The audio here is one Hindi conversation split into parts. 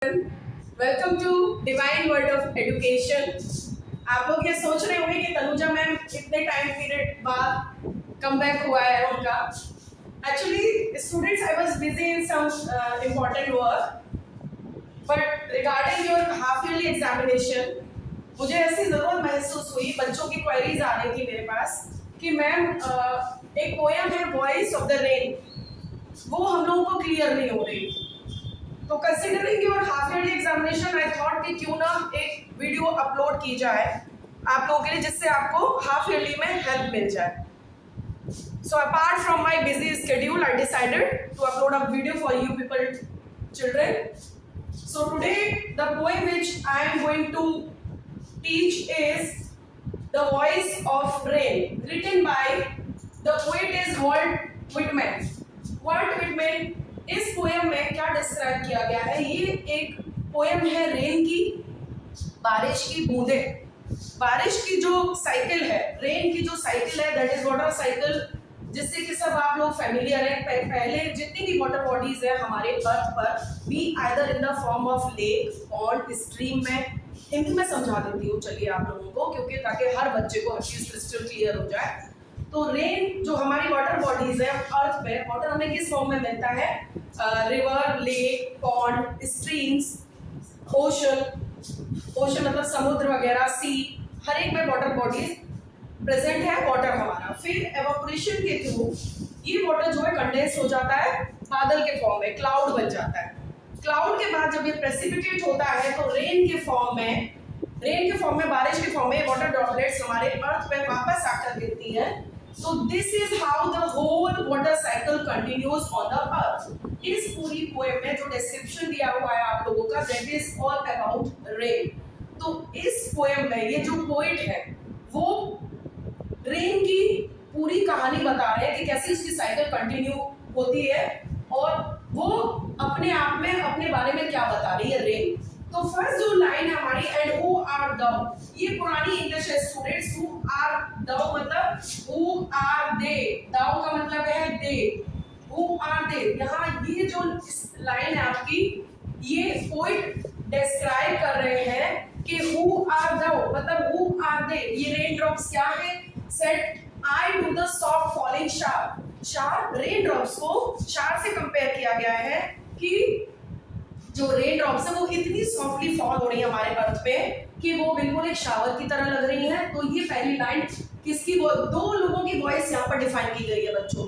Welcome to divine world of education. आप लोग ये सोच रहे होंगे कि तनुजा मैम इतने टाइम पीरियड बाद कम बैक हुआ है उनका। Actually students, I was busy in some important work, but regarding your half yearly examination मुझे ऐसी ज़रूरत महसूस हुई, बच्चों की क्वेरीज आ रही थी मेरे पास कि मैम एक पोयम है वॉइस ऑफ द रेन, वो हम लोगों को क्लियर नहीं हो रही। तो considering your half yearly examination I thought कि क्यों ना एक वीडियो अपलोड की जाए आप लोगों के लिए, जिससे आपको हाफ ईयरली में हेल्प मिल जाए। So apart from my busy schedule, I decided to upload a video for you people, children. So today the poem which I am going to teach is The Voice of Rain, written by the poet is Walt Whitman. Walt Whitman, इस पोएम में क्या डिस्क्राइब किया गया है? ये एक पोएम है रेन की, बारिश की बूंदें, बारिश की जो साइकिल है, रेन की जो साइकिल है, दैट इज वाटर साइकिल, जिससे कि सब आप लोग फेमिलियर हैं। पहले जितनी भी वाटर बॉडीज है हमारे अर्थ पर, be either in the form of lake, pond, stream में, हिंदी में समझा देती हूँ चलिए आप लोगों को, क्योंकि ताकि हर बच्चे को हर चीज क्रिस्टल क्लियर हो जाए। तो रेन जो हमारी वाटर बॉडीज है अर्थ पे, वाटर हमें किस फॉर्म में मिलता है? River, lake, pond, streams, ocean, ocean मतलब समुद्र वगैरह, सी, हर एक में वाटर बॉडीज प्रेजेंट है वाटर हमारा। फिर एवापोरेशन के थ्रू ये वाटर जो है कंडेंस हो जाता है बादल के फॉर्म में, क्लाउड बन जाता है। क्लाउड के बाद जब ये प्रेसिपिटेट होता है तो रेन के फॉर्म में, बारिश के फॉर्म में वाटर ड्रॉपलेट्स हमारे अर्थ पे वापस आकर गिरती है। So this is how the whole water cycle continues on the earth. इस पूरी पोएम में जो डिस्क्रिप्शन दिया हुआ है आप लोगों का, that is all about rain. तो इस पोएम में ये जो पोइट है वो रेन की पूरी कहानी बता रहे हैं कि कैसे उसकी साइकिल कंटिन्यू होती है और वो अपने आप में अपने बारे में क्या बता रही है रेन। तो फर्स्ट जो लाइन है हमारी, एंड हु आर दाउ, ये पुरानी इंग्लिश है स्टूडेंट्स। हु आर दाउ मतलब हु आर दे, दाउ का मतलब है दे, हु आर दे। यहाँ ये जो लाइन है आपकी, ये पोइट डिस्क्राइब कर रहे हैं कि हु आर दाउ मतलब हु आर दे। ये रेन ड्रॉप्स क्या है? Said I to the soft falling shower, shower rain drops को शार से कंपेयर किया गया है कि जो रेन ड्रॉप्स है वो इतनी सॉफ्टली फॉल हो रही है हमारे अर्थ पे कि वो बिल्कुल एक शावर की तरह लग रही है। तो ये पहली लाइन किसकी? वो दो लोगों की वॉइस यहाँ पर डिफाइन की गई है बच्चों।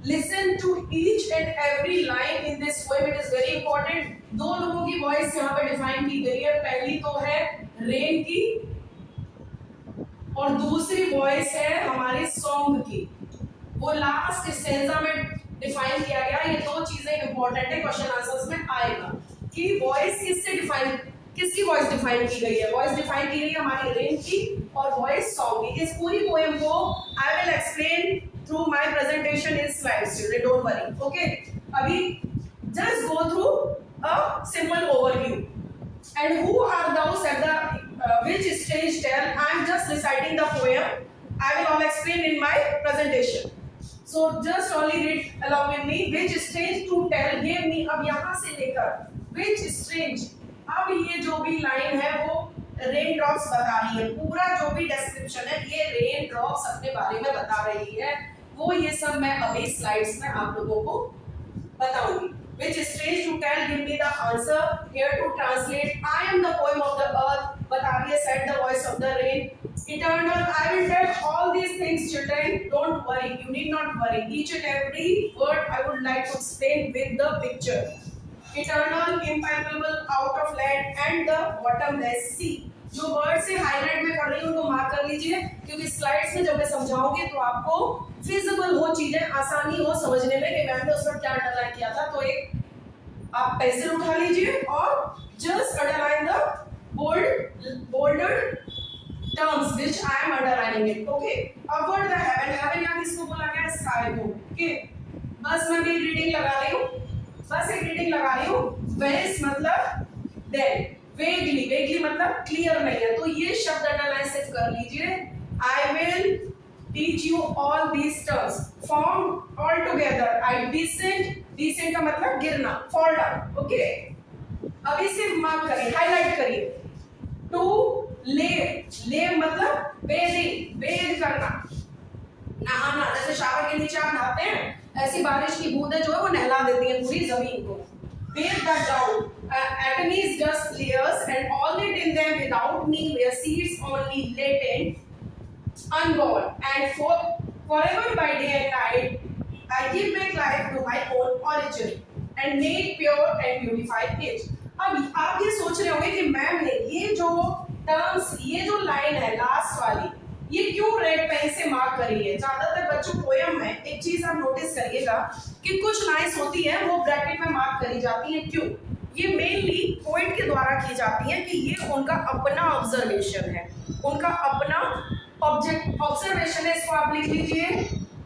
Listen to each and every line in this poem, it is very important. दो लोगों की वॉइस यहाँ पर डिफाइन की गई है। पहली तो है रेन की और दूसरी वॉइस है हमारे सॉन्ग की, वो लास्ट स्टेंजा में डिफाइन किया गया। ये दो चीजें इंपॉर्टेंट है, क्वेश्चन आंसर्स में आएगा कि वॉइस किसकी वॉइस डिफाइन की गई है। वॉइस डिफाइन की गई है हमारी रेन की और वॉइस सॉन्ग की। इस पूरी पोएम को I will explain through my presentation in slides, children, don't worry, okay. अभी just go through a simple overview. And who are thou said the which stage tell, I am just reciting the poem, I will all explain in my presentation. So just only read along with me. Which stage to tell gave me, अब यहाँ से लेकर which stage, अब ये जो भी लाइन है वो रेन ड्रॉप्स बता रही है। पूरा जो भी डिस्क्रिप्शन है ये रेन ड्रॉप्स अपने बारे में बता रही है, वो ये सब मैं अभी स्लाइड्स में आप लोगों को बताऊंगी। Which stage to tell give me the answer, here to translate, I am the poem of the earth, बता रही है said the voice of the rain, eternal, I will tell all these things, children, don't worry, you need not worry, each and every word I would like to explain with the picture. Eternal, impalpable, out of land and the bottomless sea. जो वर्ड से हाईलाइट में कर रही हूँ उनको मार्क कर लीजिए, क्योंकि स्लाइड्स में जब मैं समझाऊंगी तो आपको फिजिबल हो चीजें, आसानी हो समझने में कि मैंने उस पर क्या अंडरलाइन किया था। तो एक आप पेंसिल उठा लीजिए और just underline the bolded terms which I am underlining it, okay. Upward the heaven, heaven यहाँ किसको बोला गया? स्काई को, ओके। बस मैं भी रीडिंग लगा रही हूँ, बस एक रीडिंग लगा रही हूँ। वेरिस मतलब देन, वेगली मतलब क्लियर नहीं है, तो ये शब्द अंडरलाइन सिर्फ कर लीजिए। I will teach you all these terms, form all together. I descend, descend का मतलब गिरना, फॉल डाउन, ओके। अभी सिर्फ मार्क करिए, हाईलाइट करिए। टू लेव मतलब बेद करना, नहाना। जैसे शावर के नीचे आप नहाते हैं, ऐसी बारिश की बूंदें जो है वो नहला देती हैं पूरी जमीन को। Bathe the ground. Atomies, dust layers, and all that in them without me were seeds only latent, unborn, and forever by day and night, I give back life to my own origin and make pure and beautify it. अब आप ये सोच रहे होंगे कि मैम ने ये जो टर्म्स, ये जो लाइन है लास्ट वाली, ये क्यों रेड पेन से मार्क करी है? ज्यादातर बच्चों पोयम में एक चीज आप नोटिस करिएगा कि कुछ लाइंस होती है वो ब्रैकेट में मार्क करी जाती हैं। क्यों? ये मेनली पोइट के द्वारा की जाती है कि ये उनका अपना ऑब्जर्वेशन है, उनका अपना ऑब्जर्वेशन है। इसको आप लिख लीजिए,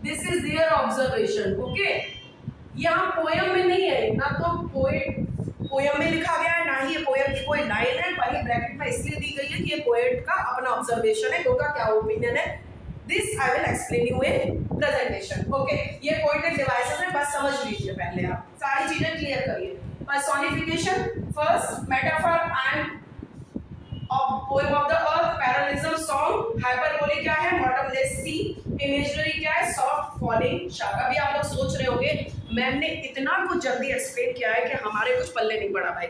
this is their observation. Okay, यहाँ पोयम में नहीं है, ना तो पोयम में लिखा गया है, ना ही ये पोयम की कोई लाइन है, पर ये ब्रैकेट में इसलिए दी गई है कि ये पोएट का अपना ऑब्जर्वेशन है, उनका क्या ओपिनियन है। This I will explain you in presentation. Okay, ये पोएटिक डिवाइसेस है, बस समझ लीजिए पहले, आप सारी चीजें क्लियर करिए। Personification first, metaphor and poem of the earth, parallelism song, hyperbolic क्या है, बॉटमलेस सी, इमेजरी क्या है, सॉफ्ट फॉलिंग शावर। अभी आप लोग सोच रहे होंगे मैम ने इतना कुछ जल्दी एक्सप्लेन किया है कि हमारे कुछ पल्ले नहीं पड़ा भाई,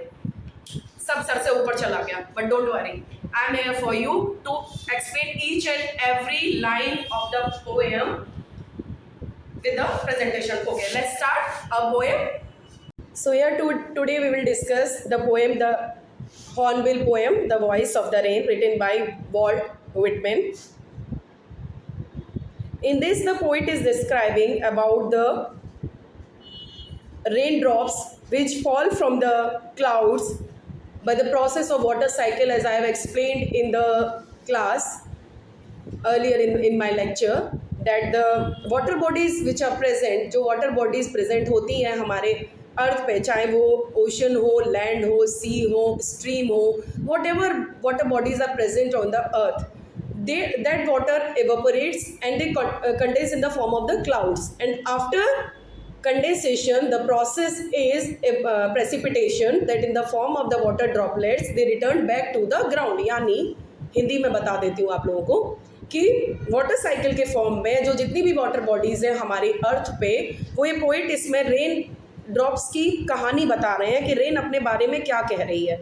सब सर से ऊपर चला गया। But don't worry, I am here for you to explain each and every line of the poem with the presentation. Okay, let's start a poem. So here today we will discuss the poem, the Hornbill poem, The Voice of the Rain, written by Walt Whitman. In this, the poet is describing about the raindrops which fall from the clouds by the process of water cycle, as I have explained in the class earlier in my lecture, that the water bodies which are present, जो water bodies present होती हैं हमारे अर्थ पे, चाहे वो ओशन हो, लैंड हो, सी हो, स्ट्रीम हो, whatever water bodies are present on the earth, that water evaporates and they condense in the form of the clouds, and after condensation the process is precipitation, that in the form of the water droplets they return back to the ground. यानी हिंदी में बता देती हूँ आप लोगों को कि वाटर साइकिल के फॉर्म में जो जितनी भी वाटर बॉडीज़ हैं हमारी अर्थ पे, वो ये पोइट इसमें रेन ड्रॉप्स की कहानी बता रहे हैं कि रेन अपने बारे में क्या कह रही है।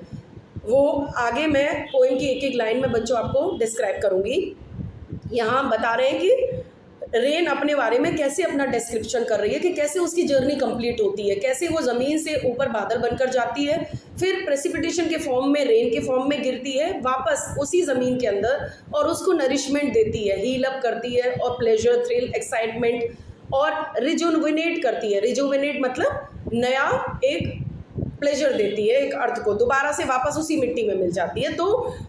वो आगे मैं पोइम की एक एक लाइन में बच्चों आपको डिस्क्राइब करूँगी। यहाँ बता रहे हैं कि रेन अपने बारे में कैसे अपना डिस्क्रिप्शन कर रही है कि कैसे उसकी जर्नी कंप्लीट होती है, कैसे वो ज़मीन से ऊपर बादल बनकर जाती है, फिर प्रेसिपिटेशन के फॉर्म में, रेन के फॉर्म में गिरती है वापस उसी ज़मीन के अंदर और उसको नरिशमेंट देती है, हील अप करती है और प्लेजर, थ्रिल, एक्साइटमेंट और रिजुविनेट करती है। रिजुविनेट मतलब नया एक प्लेजर देती है एक अर्थ को, दोबारा से वापस उसी मिट्टी में मिल जाती है। तो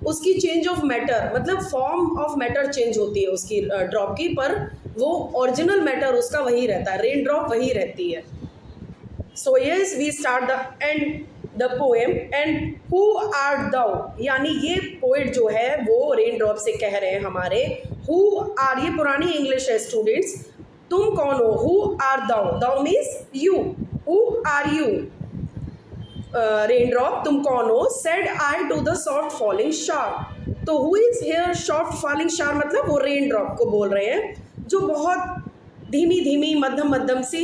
उसकी चेंज ऑफ मैटर मतलब फॉर्म ऑफ मैटर चेंज होती है उसकी ड्रॉप की, पर वो ओरिजिनल मैटर उसका वही रहता है, रेन ड्रॉप वही रहती है। So yes, we start the end the poem. And who are thou, यानी ये पोएट जो है वो रेन ड्रॉप से कह रहे हैं हमारे, हु आर, ये पुरानी इंग्लिश है स्टूडेंट्स, तुम कौन हो, who are thou, thou means you, who are you, raindrop तुम कौन हो, said I to the soft falling shower. तो who is here soft falling shower, मतलब वो रेन ड्रॉप को बोल रहे हैं जो बहुत धीमी धीमी मध्यम मध्यम सी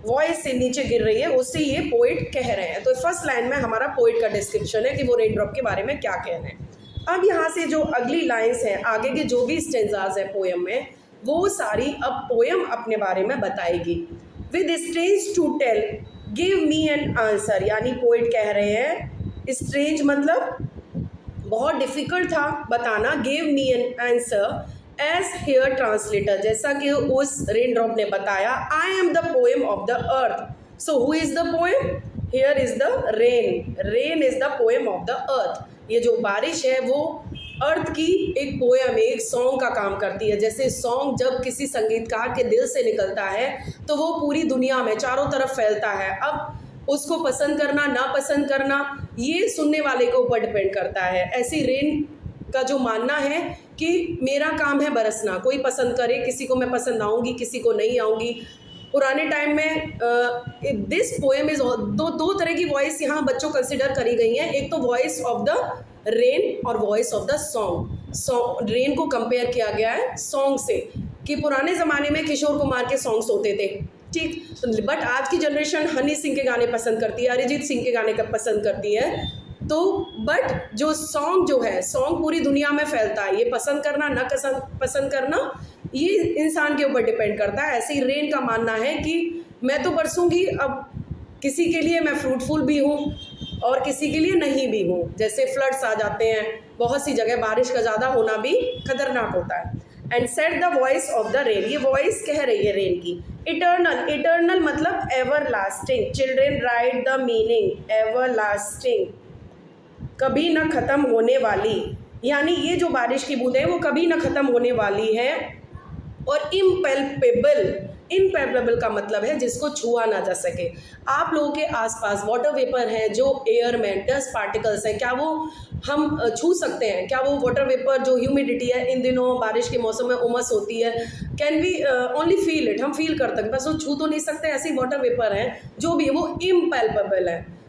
वॉइस से नीचे गिर रही है, उससे ये पोइट कह रहे हैं। तो फर्स्ट लाइन में हमारा पोइट का डिस्क्रिप्शन है कि वो रेन ड्रॉप के बारे में क्या कह रहे हैं। अब यहाँ से जो अगली लाइन्स हैं, आगे के जो भी स्टेंजाज है पोएम में, वो सारी अब पोएम अपने बारे में बताएगी। With strange to tell give me an answer, यानी पोइट कह रहे हैं स्ट्रेंज मतलब बहुत डिफ़िकल्ट था बताना, give me an answer as here translator, जैसा कि उस रेन ड्रॉप ने बताया, I am the poem of the earth. So who is the poem, here is the rain, rain is the poem of the earth. ये जो बारिश है वो अर्थ की एक पोएम, एक सॉन्ग का काम करती है। जैसे सॉन्ग जब किसी संगीतकार के दिल से निकलता है तो वो पूरी दुनिया में चारों तरफ फैलता है। अब उसको पसंद करना ना पसंद करना ये सुनने वाले के ऊपर डिपेंड करता है। ऐसी रेन का जो मानना है कि मेरा काम है बरसना, कोई पसंद करे, किसी को मैं पसंद आऊँगी, किसी को नहीं आऊँगी, पुराने टाइम में दिस पोएम इज दो तरह की वॉइस यहाँ बच्चों कंसिडर करी गई हैं। एक तो वॉइस ऑफ द रेन और voice of the song. Rain को कंपेयर किया गया है सॉन्ग से, कि पुराने ज़माने में किशोर कुमार के सॉन्ग्स होते थे, ठीक, बट आज की जनरेशन हनी सिंह के गाने पसंद करती है, अरिजीत सिंह के गाने पसंद करती है। तो बट जो सॉन्ग जो है, सॉन्ग पूरी दुनिया में फैलता है, ये पसंद करना ना पसंद करना ये इंसान के ऊपर डिपेंड करता है। ऐसे ही रेन का मानना है कि मैं तो बरसूंगी, अब किसी के लिए मैं फ्रूटफुल भी हूँ और किसी के लिए नहीं भी हूँ। जैसे फ्लड्स आ जाते हैं, बहुत सी जगह बारिश का ज़्यादा होना भी खतरनाक होता है। And set the voice of the rain, ये वॉइस कह रही है रेन की। इटर्नल, इटर्नल मतलब ever lasting. Children right the meaning, ever lasting, कभी न ख़त्म होने वाली, यानी ये जो बारिश की बूंदें हैं वो कभी न ख़त्म होने वाली है। और इम्पैल्पेबल, इम्पैल्पेबल का मतलब है जिसको छुआ ना जा सके। आप लोगों के आसपास वाटर वेपर है, जो एयर में डस्ट पार्टिकल्स हैं, क्या वो हम छू सकते हैं? क्या वो वाटर वेपर जो ह्यूमिडिटी है, इन दिनों बारिश के मौसम में उमस होती है, can we only feel it, हम फील करते हैं, बस वो छू तो नहीं सकते। ऐसे ही वाटर वेपर हैं जो भी है वो इम्पैल्पेबल है।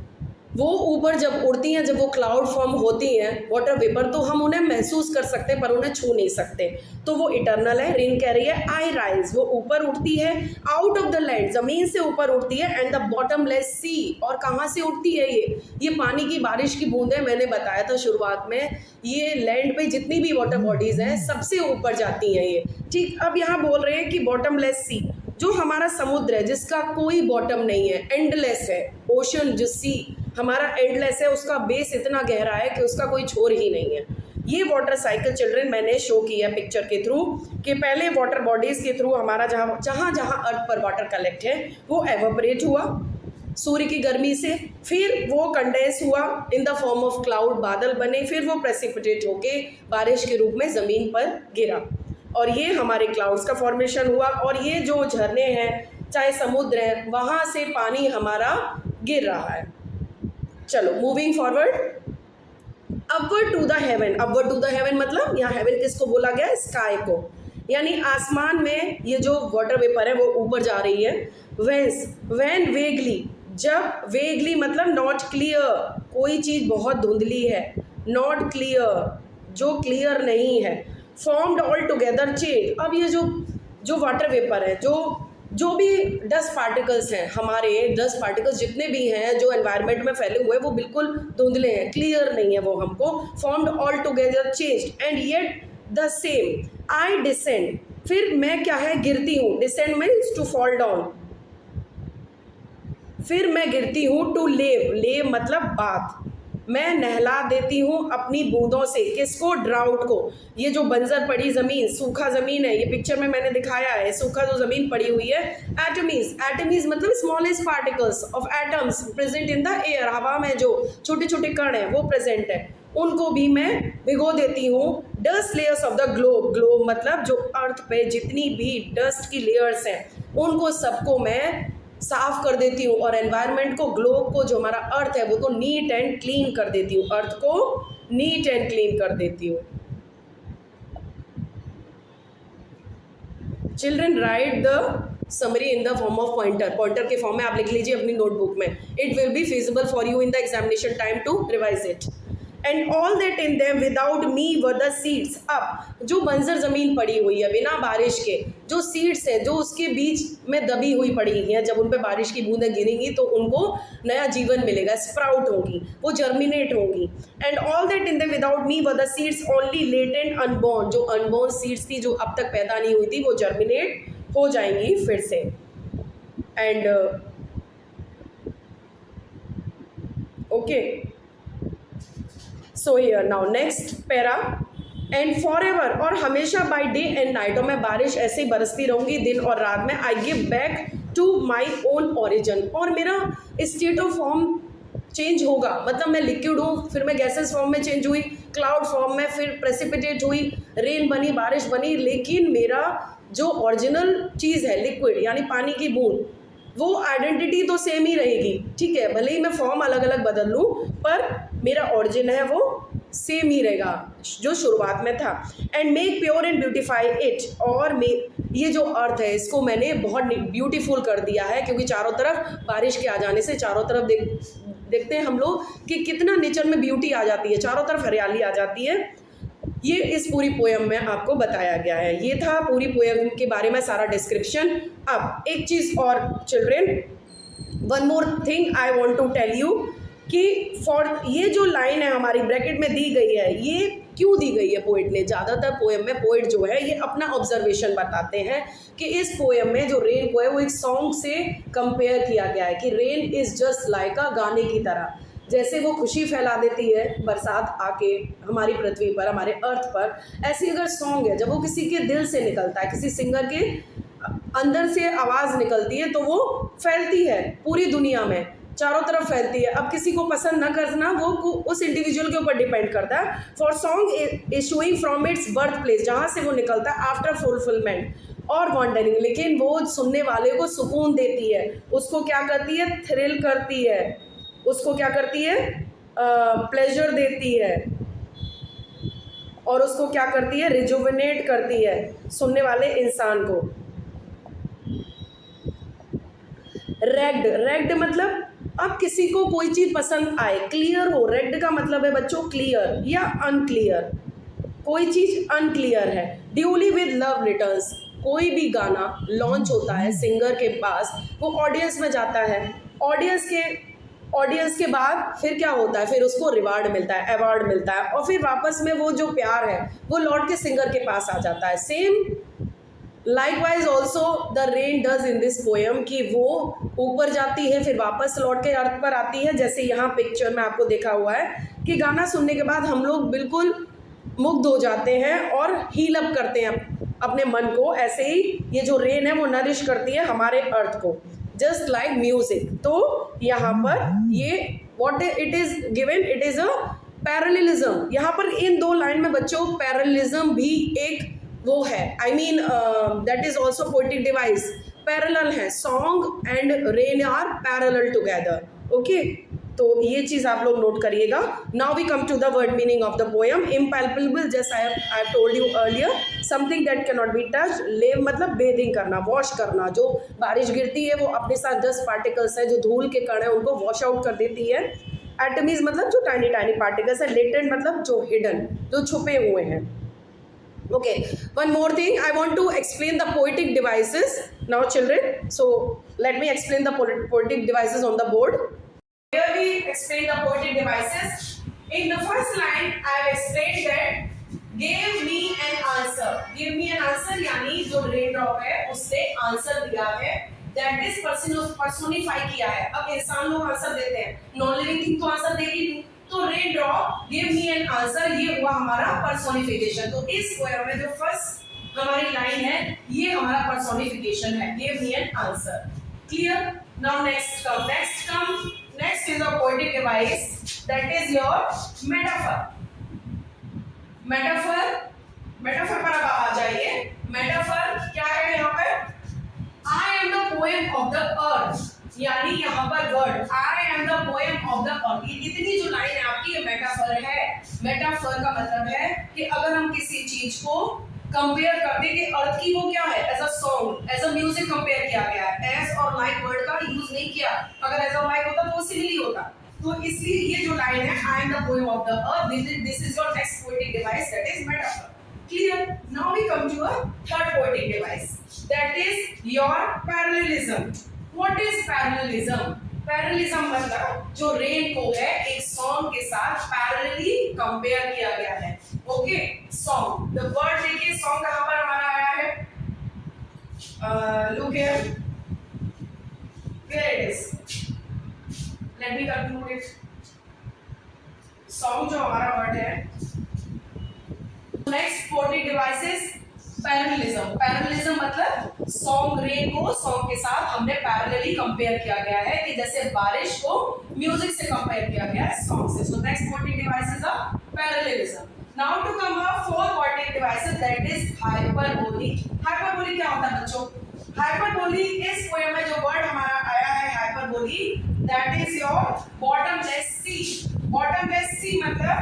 वो ऊपर जब उड़ती हैं, जब वो क्लाउड फॉर्म होती हैं वाटर वेपर, तो हम उन्हें महसूस कर सकते हैं पर उन्हें छू नहीं सकते, तो वो इटर्नल है। रेन कह रही है आई राइज, वो ऊपर उठती है, आउट ऑफ द लैंड, ज़मीन से ऊपर उठती है, एंड द बॉटमलेस सी, और कहाँ से उठती है ये पानी की बारिश की बूंदें, मैंने बताया था शुरुआत में, ये लैंड पे जितनी भी वाटर बॉडीज़ हैं सबसे ऊपर जाती हैं ये, ठीक। अब यहाँ बोल रहे हैं कि बॉटमलेस सी, जो हमारा समुद्र है जिसका कोई बॉटम नहीं है, एंडलेस है। ओशन जो सी हमारा एंडलेस है, उसका बेस इतना गहरा है कि उसका कोई छोर ही नहीं है। ये वाटर साइकिल चिल्ड्रन मैंने शो किया पिक्चर के थ्रू, कि पहले वाटर बॉडीज़ के थ्रू हमारा जहाँ जहाँ अर्थ पर वाटर कलेक्ट है वो एवोपरेट हुआ सूर्य की गर्मी से, फिर वो कंडेंस हुआ इन द फॉर्म ऑफ क्लाउड, बादल बने, फिर वो प्रेसिपिटेट होके बारिश के रूप में ज़मीन पर गिरा, और ये हमारे क्लाउड्स का फॉर्मेशन हुआ। और ये जो झरने हैं, चाहे समुद्र है, वहाँ से पानी हमारा गिर रहा है। चलो moving forward, upward to the heaven. Upward to the heaven मतलब यहाँ हेवन किसको बोला गया? स्काई को, यानी आसमान में ये जो वाटर वेपर है वो ऊपर जा रही है। व्हेन वेगली, जब वेगली मतलब नॉट क्लियर, कोई चीज़ बहुत धुंधली है, नॉट क्लियर जो क्लियर नहीं है। फॉर्म्ड ऑल टुगेदर चेंज, अब ये जो वाटर वेपर है, जो भी डस्ट पार्टिकल्स हैं, हमारे डस्ट पार्टिकल्स जितने भी हैं जो एनवायरनमेंट में फैले हुए हैं, वो बिल्कुल धुंधले हैं, क्लियर नहीं है वो हमको। Formed all together changed and yet the same, I descend, फिर मैं क्या है? गिरती हूँ। Descend means to fall down, फिर मैं गिरती हूँ। टू लेव मतलब बात, मैं नहला देती हूँ अपनी बूंदों से, किसको? ड्राउट को। ये जो बंजर पड़ी ज़मीन, सूखा ज़मीन है, ये पिक्चर में मैंने दिखाया है, सूखा जो ज़मीन पड़ी हुई है। एटमीज मतलब smallest particles of atoms present in the air, हवा में जो छोटे छोटे कण हैं वो प्रेजेंट है, उनको भी मैं भिगो देती हूँ। Dust layers of the globe मतलब जो अर्थ पे जितनी भी डस्ट की लेयर्स हैं उनको सबको मैं साफ कर देती हूँ, और एनवायरनमेंट को, ग्लोब को, जो हमारा अर्थ है वो तो नीट एंड क्लीन कर देती हूँ, अर्थ को नीट एंड क्लीन कर देती हूँ। Children write the summary in the form of pointer के फॉर्म में आप लिख लीजिए अपनी नोटबुक में। It will be feasible for you in the examination time to revise it. And all that in them without me were the seeds, अब जो बंजर ज़मीन पड़ी हुई है बिना बारिश के, जो सीड्स हैं जो उसके बीच में दबी हुई पड़ी हैं, जब उन पर बारिश की बूंदें गिरेंगी तो उनको नया जीवन मिलेगा, स्प्राउट होगी, वो जर्मिनेट होंगी। And all that in them without me were the seeds only latent unborn, जो अनबॉर्न सीड्स थी जो अब तक पैदा नहीं हुई थी वो जर्मिनेट हो जाएंगी फिर से। And okay, so here now next para, and for ever, और हमेशा बाय डे एंड नाइट, और मैं बारिश ऐसे ही बरसती रहूँगी दिन और रात में। I give back to my own origin, और मेरा स्टेट ऑफ फॉर्म चेंज होगा, मतलब मैं लिक्विड हूँ, फिर मैं गैसेस फॉर्म में चेंज हुई, क्लाउड फॉर्म में, फिर प्रेसिपिटेट हुई, रेन बनी, बारिश बनी, लेकिन मेरा जो ओरिजिनल चीज़ है लिक्विड यानी पानी की बूंद, वो आइडेंटिटी तो सेम ही रहेगी, ठीक है, भले ही मैं फॉर्म अलग अलग बदल लूँ पर मेरा ओरिजिन है वो सेम ही रहेगा जो शुरुआत में था। And make pure and beautify it, और ये जो अर्थ है इसको मैंने बहुत ब्यूटीफुल कर दिया है, क्योंकि चारों तरफ बारिश के आ जाने से चारों तरफ देखते हैं हम लोग कि कितना नेचर में ब्यूटी आ जाती है, चारों तरफ हरियाली आ जाती है। ये इस पूरी पोएम में आपको बताया गया है। ये था पूरी पोएम के बारे में सारा डिस्क्रिप्शन। अब एक चीज़ और children, one more thing I want to tell you कि फॉर ये जो लाइन है हमारी ब्रैकेट में दी गई है, ये क्यों दी गई है पोइट ने। ज़्यादातर पोएम में पोइट जो है ये अपना ऑब्जर्वेशन बताते हैं कि इस पोएम में जो रेन को है वो एक सॉन्ग से कंपेयर किया गया है कि रेन इज़ जस्ट लाइक अ गाने की तरह, जैसे वो खुशी फैला देती है बरसात आके हमारी पृथ्वी पर, हमारे अर्थ पर, ऐसी अगर सॉन्ग है जब वो किसी के दिल से निकलता है, किसी सिंगर के अंदर से आवाज़ निकलती है तो वो फैलती है पूरी दुनिया में, चारों तरफ फैलती है। अब किसी को पसंद न करना वो उस इंडिविजुअल के ऊपर डिपेंड करता है। For song issuing from its birth place, जहाँ से वो निकलता है, आफ्टर फुलफिलमेंट और वॉन्डरिंग, लेकिन वो सुनने वाले को सुकून देती है, उसको क्या करती है, थ्रिल करती है, उसको क्या करती है, प्लेजर देती है, और उसको क्या करती है, रिजुविनेट करती है सुनने वाले इंसान को। रेग्ड मतलब अब किसी को कोई चीज़ पसंद आए, क्लियर हो, रेग्ड का मतलब है बच्चों क्लियर या अनक्लियर, कोई चीज़ अनक्लियर है। ड्यूली विद लव रिटर्न्स, कोई भी गाना लॉन्च होता है सिंगर के पास, वो ऑडियंस में जाता है, ऑडियंस के बाद फिर क्या होता है, फिर उसको रिवार्ड मिलता है, अवार्ड मिलता है, और फिर वापस में वो जो प्यार है वो लौट के सिंगर के पास आ जाता है। Same likewise also the rain does in this poem, कि वो ऊपर जाती है फिर वापस लौट के अर्थ पर आती है। जैसे यहाँ पिक्चर में आपको देखा हुआ है कि गाना सुनने के बाद हम लोग बिल्कुल मुग्ध हो जाते हैं और हील अप करते हैं अपने मन को, ऐसे ही ये जो रेन है वो नरिश करती है हमारे अर्थ को, जस्ट लाइक म्यूजिक। तो यहाँ पर ये what it is given, it is a parallelism. यहाँ पर इन दो लाइन में बच्चों पैरेललिज्म भी एक वो है, I mean that is also poetic device, parallel है, song and rain are parallel together, okay. तो ये चीज़ आप लोग नोट करिएगा। Now we come to the word meaning of the poem. Impalpable, just I have told you earlier, something that can not be touch. Lave मतलब बेदिंग करना, वॉश करना, जो बारिश गिरती है वो अपने साथ डस्ट पार्टिकल्स है, जो धूल के कण है उनको वॉश आउट कर देती है। एटमीज मतलब जो टाइनी टाइनी पार्टिकल्स है। लेटेंट मतलब जो हिडन, जो छुपे हुए हैं। Okay, one more thing, I want to explain the poetic devices now, children. So let me explain the poetic devices on the board. Here we explain the poetic devices. In the first line I have explained that give me an answer. Give me an answer यानी जो रेनड्रॉप है उसने आंसर दिया है, that this person personify किया है। अब इंसान लोग आंसर देते हैं, नॉन लिविंग थिंग तो आंसर देगी नहीं, तो raindrop give me an answer, ये हुआ हमारा पर्सोनिफिकेशन। तो इस पोएम में जो फर्स्ट हमारी लाइन है ये हमारा पर्सोनिफिकेशन है, give me an answer. Clear? Now next is a poetic device, that is your metaphor. Metaphor पर अब आ जाइए। मेटाफर क्या है यहाँ पे, आई am the poem of the अर्थ, यानी यहाँ पर word I am the poem of the earth, ये इतनी जो लाइन है आपकी ये मेटाफर है। मेटाफर का मतलब है कि अगर हम किसी चीज को कंपेयर करते हैं कि अर्थ की वो क्या है, as a song, as a music compare किया गया है। एज और लाइक वर्ड का यूज नहीं किया, अगर एज और लाइक होता तो वो सिमिली होता। तो इसलिए ये जो लाइन है आई am the poem of the earth, this is your next poetic device, that is metaphor. Clear? Now we come to a third poetic device, that is your parallelism. What is parallelism? Parallelism मतलब जो रेन को है एक सॉन्ग के साथ पैरेलली कंपेयर किया गया है। ओके, सॉन्ग, द वर्ड देखिए सॉन्ग कहाँ पर हमारा आया है, look here, where it is, let me conclude it. Song जो हमारा वर्ड है, next poetic devices parallelism. Parallelism मतलब सॉन्ग, रेन को सॉन्ग के साथ हमने पैरेलली कंपेयर किया गया है, कि जैसे बारिश को म्यूजिक से कंपेयर किया गया है सॉन्ग से। So next poetic device is a parallelism. Now to come a fourth poetic device, that is hyperbole. Hyperbole क्या होता है बच्चों? हाइपरबोली, इस पोएम में जो वर्ड हमारा आया है hyperbole, that is your bottomless sea. Bottomless sea मतलब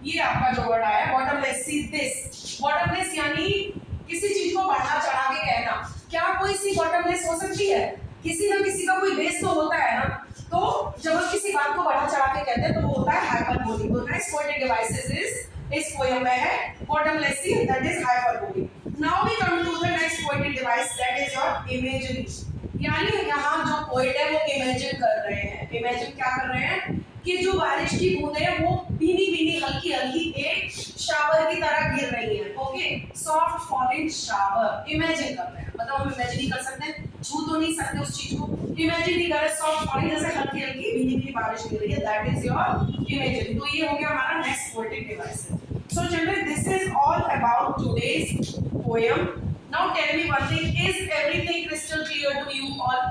ये आपका जो वर्ड आया बॉटमलेस, सी दिस। बॉटमलेस यानी किसी चीज को बढ़ा चढ़ा के कहना। क्या कोई सी बॉटमलेस हो सकती है? किसी न किसी का कोई बेस तो होता है ना। तो जब हम किसी बात को बढ़ा चढ़ा के कहते हैं तो वो होता है हाइपरबोली। तो नेक्स्ट पोएटिक डिवाइसेस इज इस पोएम में है bottomless sea, that is hyperbole. Now we come to the next poetic device, that is your imagery. यानी यहाँ जो पोएट है वो इमेजिन कर रहे हैं। इमेजिन क्या कर रहे हैं कि जो बारिश की बूंदें हैं वो भीनी भीनी हल्की हल्की एक शावर की तरह गिर रही है। Okay, soft falling shower. Imagine कर रहे हैं, मतलब हम इमेजिन ही कर सकते हैं, छू तो नहीं सकते उस चीज को, इमेजिन ही कर रहे हैं सॉफ्ट फॉलिंग, जैसे हल्की हल्की भीनी भीनी बारिश गिर रही है, दैट इज योर इमेजिन। तो ये हो गया हमारा next poetic device. So children, this is all about today's poem. Now tell me one thing, is everything crystal clear to you all?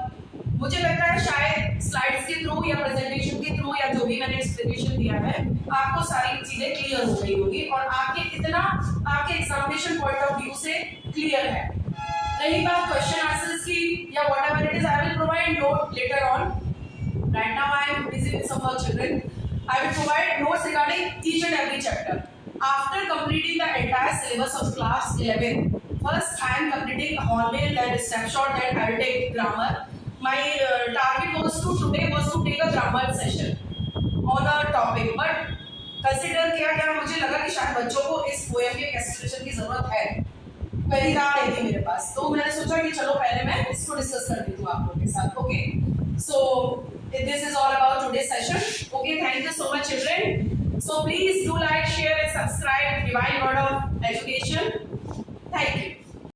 मुझे लगता है शायद स्लाइड्स के थ्रू या प्रेजेंटेशन के थ्रू या जो भी मैंने एक्सप्लेनेशन दिया है आपको सारी चीजें क्लियर हो गई होगी और आपके इतना आपके एग्जामिनेशन पॉइंट ऑफ व्यू से क्लियर है। रही बात क्वेश्चन आंसर्स की या whatever it is, I will provide note later on. Right now I am busy with some work children. I will provide notes regarding each and every chapter. After completing the entire syllabus of class 11, first I am completing Hornbill, then snapshot, then I will take grammar. My target was to take a grammar session on a topic, but consider क्या मुझे लगा कि शायद बच्चों को इस पोएम के एक्सप्लेनेशन की जरूरत है। पहली राह नहीं थी मेरे पास, तो मैंने सोचा कि चलो पहले मैं इसको डिस्कस कर देती हूँ आप लोगों के साथ। Okay, so this is all about today's session. Okay, thank you so much children. So please do like, share and subscribe Divine Word of Education. Thank you.